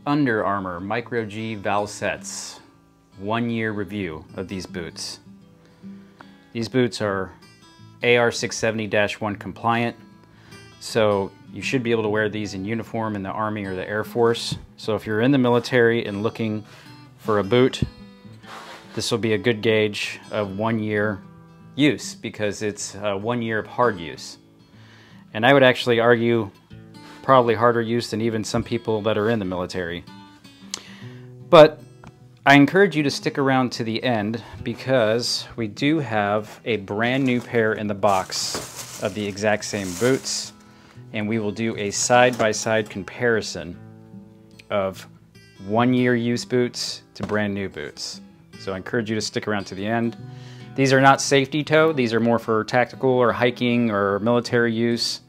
Under Armour Micro G Valsetz 1-year review of these boots. These boots are AR 670-1 compliant, so you should be able to wear these in uniform in the Army or the Air Force. So if you're in the military and looking for a boot, this will be a good gauge of 1 year use because it's 1 year of hard use. And I would actually argue probably harder use than even some people that are in the military. But I encourage you to stick around to the end because we do have a brand new pair in the box of the exact same boots, and we will do a side-by-side comparison of 1 year use boots to brand new boots. So I encourage you to stick around to the end. These are not safety toe, these are more for tactical or hiking or military use.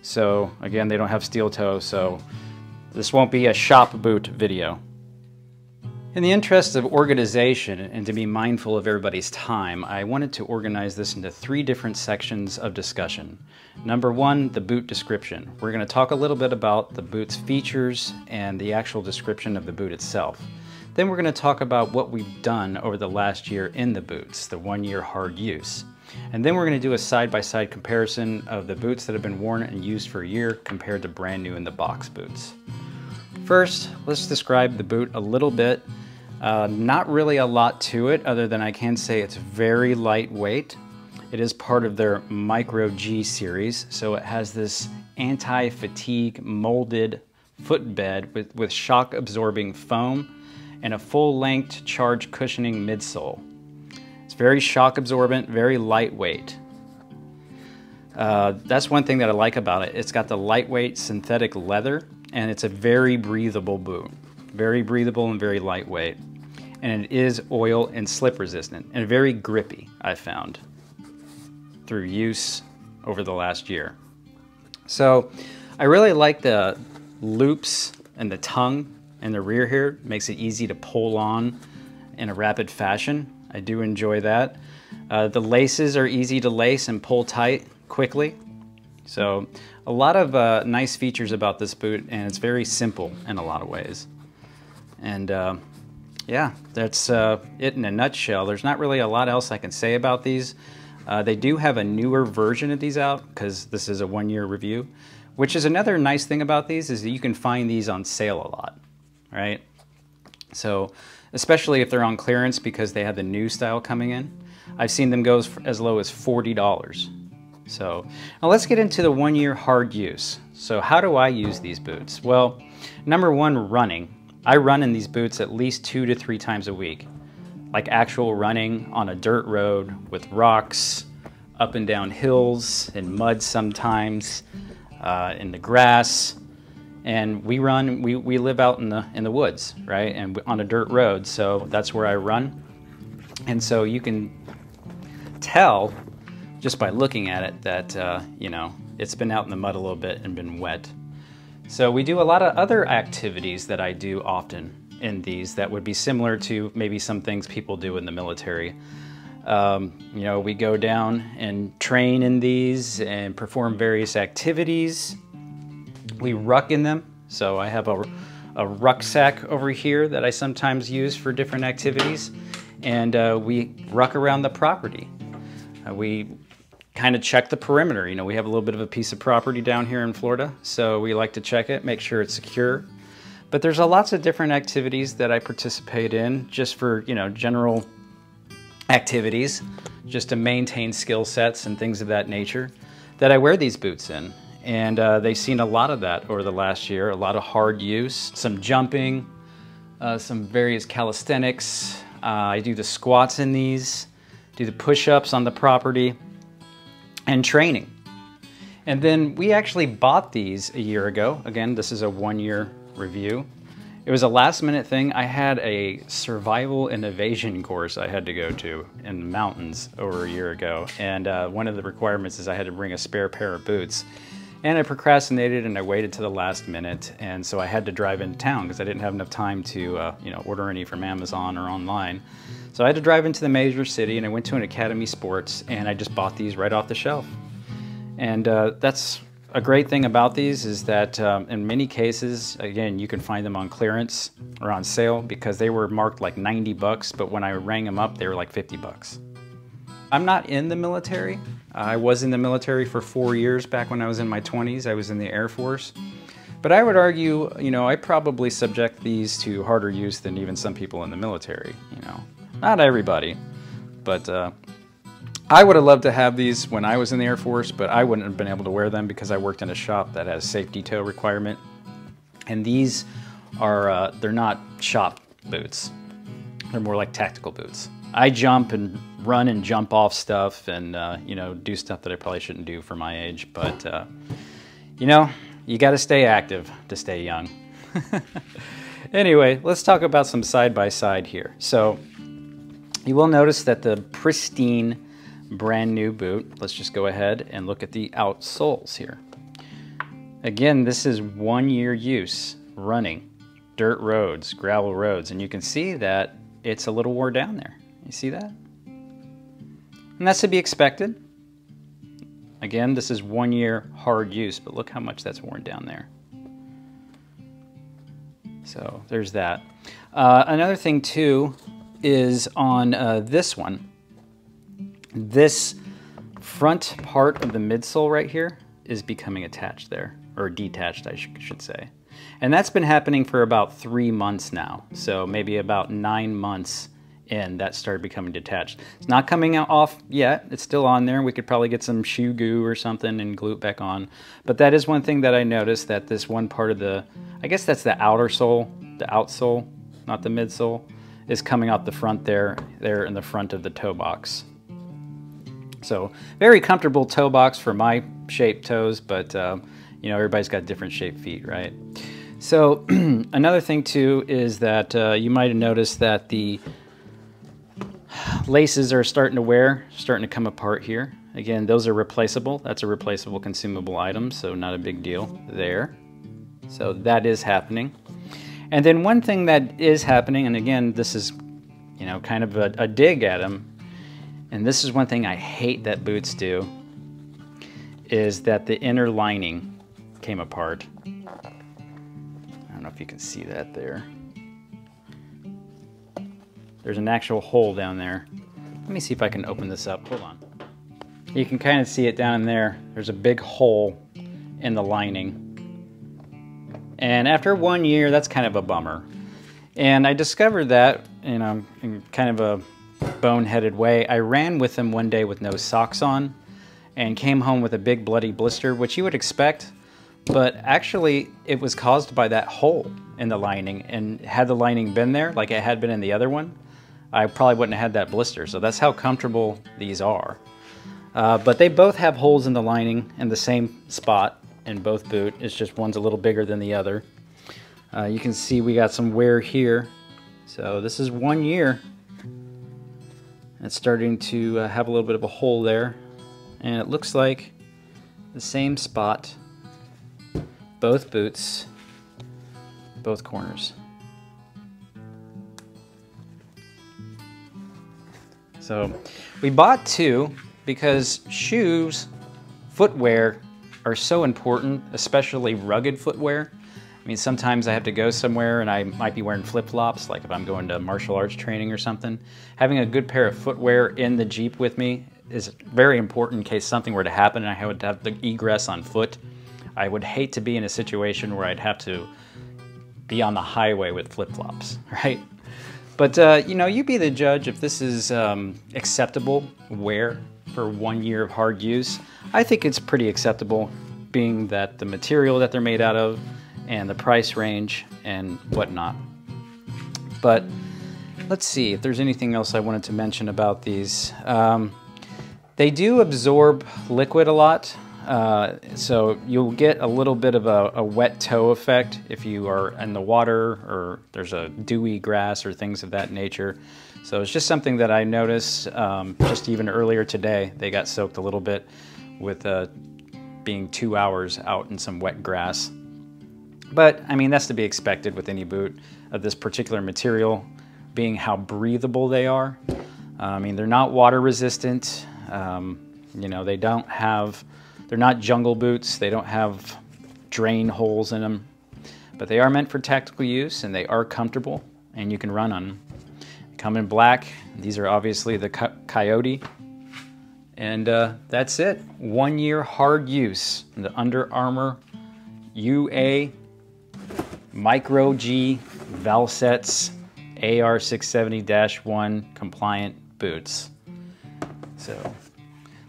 So again, they don't have steel toe, so this won't be a shop boot video. In the interest of organization and to be mindful of everybody's time, I wanted to organize this into 3 different sections of discussion. Number 1, the boot description. We're going to talk a little bit about the boot's features and the actual description of the boot itself. Then we're going to talk about what we've done over the last year in the boots, the 1 year hard use. And then we're going to do a side-by-side comparison of the boots that have been worn and used for a year compared to brand new in the box boots. First, let's describe the boot a little bit. Not really a lot to it other than I can say it's very lightweight. It is part of their Micro G series, so it has this anti-fatigue molded footbed with shock-absorbing foam and a full-length charge cushioning midsole. It's very shock absorbent, very lightweight. That's one thing that I like about it. It's got the lightweight synthetic leather, and it's a very breathable boot. Very breathable and very lightweight. And it is oil and slip resistant and very grippy, I've found, through use over the last year. So I really like the loops and the tongue and the rear here. It makes it easy to pull on in a rapid fashion. I do enjoy that. The laces are easy to lace and pull tight quickly. So a lot of nice features about this boot, and it's very simple in a lot of ways. And yeah, that's it in a nutshell. There's not really a lot else I can say about these. They do have a newer version of these out because this is a 1 year review, which is another nice thing about these is that you can find these on sale a lot, right? So especially if they're on clearance because they have the new style coming in. I've seen them go as low as $40. So now let's get into the 1 year hard use. So how do I use these boots? Well, number 1, running. I run in these boots at least 2 to 3 times a week, like actual running on a dirt road with rocks, up and down hills, in mud sometimes, in the grass. And we run, we live out in the woods, right? And on a dirt road, so that's where I run. And so you can tell just by looking at it that, you know, it's been out in the mud a little bit and been wet. So we do a lot of other activities that I do often in these that would be similar to maybe some things people do in the military. You know, we go down and train in these and perform various activities. We ruck in them. So I have a rucksack over here that I sometimes use for different activities. And we ruck around the property. We kind of check the perimeter. You know, we have a little bit of a piece of property down here in Florida, so we like to check it, make sure it's secure. But there's lots of different activities that I participate in just for, you know, general activities, just to maintain skill sets and things of that nature that I wear these boots in. And they've seen a lot of that over the last year, a lot of hard use, some jumping, some various calisthenics. I do the squats in these, do the push-ups on the property, and training. And then we actually bought these a year ago. Again, this is a 1 year review. It was a last minute thing. I had a survival and evasion course I had to go to in the mountains over a year ago. And one of the requirements is I had to bring a spare pair of boots. And I procrastinated and I waited to the last minute. And so I had to drive into town because I didn't have enough time to you know, order any from Amazon or online. So I had to drive into the major city and I went to an Academy Sports and I just bought these right off the shelf. And that's a great thing about these is that in many cases, again, you can find them on clearance or on sale because they were marked like 90 bucks, but when I rang them up, they were like 50 bucks. I'm not in the military. I was in the military for 4 years back when I was in my 20s. I was in the Air Force. But I would argue, you know, I probably subject these to harder use than even some people in the military, you know. Not everybody, but I would have loved to have these when I was in the Air Force, but I wouldn't have been able to wear them because I worked in a shop that has safety toe requirement. And these are, they're not shop boots. They're more like tactical boots. I jump and run and jump off stuff and, you know, do stuff that I probably shouldn't do for my age. But, you know, you got to stay active to stay young. Anyway, let's talk about some side-by-side here. So you will notice that the pristine brand new boot, let's just go ahead and look at the outsoles here. Again, this is 1 year use, running, dirt roads, gravel roads, and you can see that it's a little worn down there. You see that? And that's to be expected. Again, this is 1 year hard use, but look how much that's worn down there. So there's that. Another thing too is on this one. This front part of the midsole right here is becoming attached there, or detached I should say. And that's been happening for about 3 months now. So maybe about 9 months in, that started becoming detached. It's not coming out off yet. It's still on there. We could probably get some shoe goo or something and glue it back on. But that is one thing that I noticed, that this one part of the, I guess that's the outer sole, the outsole, not the midsole, is coming out the front there in the front of the toe box. So very comfortable toe box for my shaped toes, but you know, everybody's got different shaped feet, right? So another thing too is that you might have noticed that the laces are starting to come apart here. Again, those are replaceable. That's a replaceable consumable item, so not a big deal there. So that is happening. And then one thing that is happening, and again, this is, you know, kind of a dig at them, and this is one thing I hate that boots do, is that the inner lining came apart. I don't know if you can see that there. There's an actual hole down there. Let me see if I can open this up. Hold on. You can kind of see it down in there. There's a big hole in the lining. And after 1 year, that's kind of a bummer. And I discovered that, you know, in kind of a boneheaded way. I ran with them one day with no socks on and came home with a big bloody blister, which you would expect, but actually it was caused by that hole in the lining. And had the lining been there, like it had been in the other one, I probably wouldn't have had that blister. So that's how comfortable these are. But they both have holes in the lining in the same spot in both boot. It's just one's a little bigger than the other. You can see we got some wear here. So this is 1 year. It's starting to have a little bit of a hole there. And it looks like the same spot, both boots, both corners. So we bought two because shoes, footwear are so important, especially rugged footwear. I mean, sometimes I have to go somewhere and I might be wearing flip-flops, like if I'm going to martial arts training or something. Having a good pair of footwear in the Jeep with me is very important in case something were to happen and I would have the egress on foot. I would hate to be in a situation where I'd have to be on the highway with flip-flops, right? But, you know, you be the judge if this is acceptable wear for 1 year of hard use. I think it's pretty acceptable, being that the material that they're made out of and the price range and whatnot. But let's see if there's anything else I wanted to mention about these. They do absorb liquid a lot, so you'll get a little bit of a wet toe effect if you are in the water or there's a dewy grass or things of that nature. So it's just something that I noticed just even earlier today. They got soaked a little bit with being 2 hours out in some wet grass. But I mean, that's to be expected with any boot of this particular material, being how breathable they are. I mean, they're not water resistant. You know, they don't have They're not jungle boots. They don't have drain holes in them, but they are meant for tactical use and they are comfortable and you can run on them. They come in black. These are obviously the Coyote. And that's it. 1 year hard use. The Under Armour UA Micro G Valsetz AR 670-1 compliant boots. So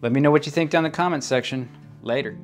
let me know what you think down in the comments section. Later.